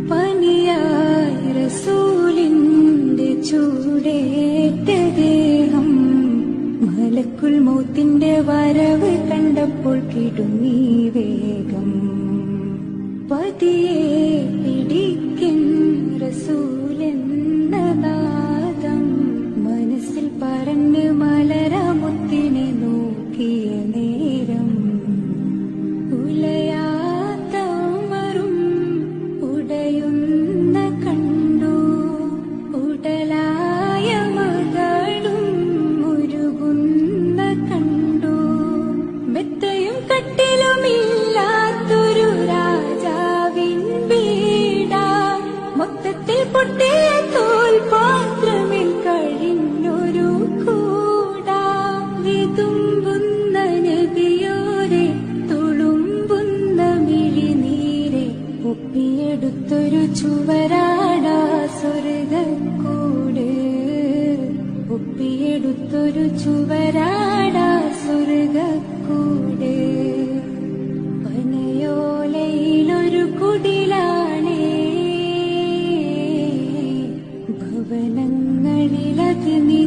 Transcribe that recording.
പനിയായി റസൂലിന്റെ ചൂടേറ്റ ദേഹം മലക്കുൽ മൗത്തിന്റെ വരവ് കണ്ടപ്പോൾ കിടുങ്ങി വേഗം. പതിയെ പിടിക്കൻ റസൂലെന്ന നാദം മനസ്സിൽ പറഞ്ഞ് മലരമുത്തിനെ നോക്കിയ നേരം ഉലയാത്ത ഉമറും ഉടയുന്ന കണ്ടു. ഉടലായ മകളും ഉരുകുന്ന കണ്ടു. മെത്തയും കട്ടിലുമില്ലാത്തൊരു രാജാവിൻ വീട മൊത്തത്തിൽ പൊട്ടിയ തോൽപാത്രമിൽ കഴിഞ്ഞൊരു കൂട. വിതുമ്പുന്ന നബിയോരെ തുളുമ്പുന്ന മിഴിനീരെ ഒപ്പിയെടുത്തൊരു ചുവരാടാ സ്വർഗക്കൂട്. ഒപ്പിയെടുത്തൊരു ചുവരാടാ സ്വർഗക്കൂട്. പനയോലയിലൊരു കുടിലാണേ ഭവനങ്ങളിലത് നീ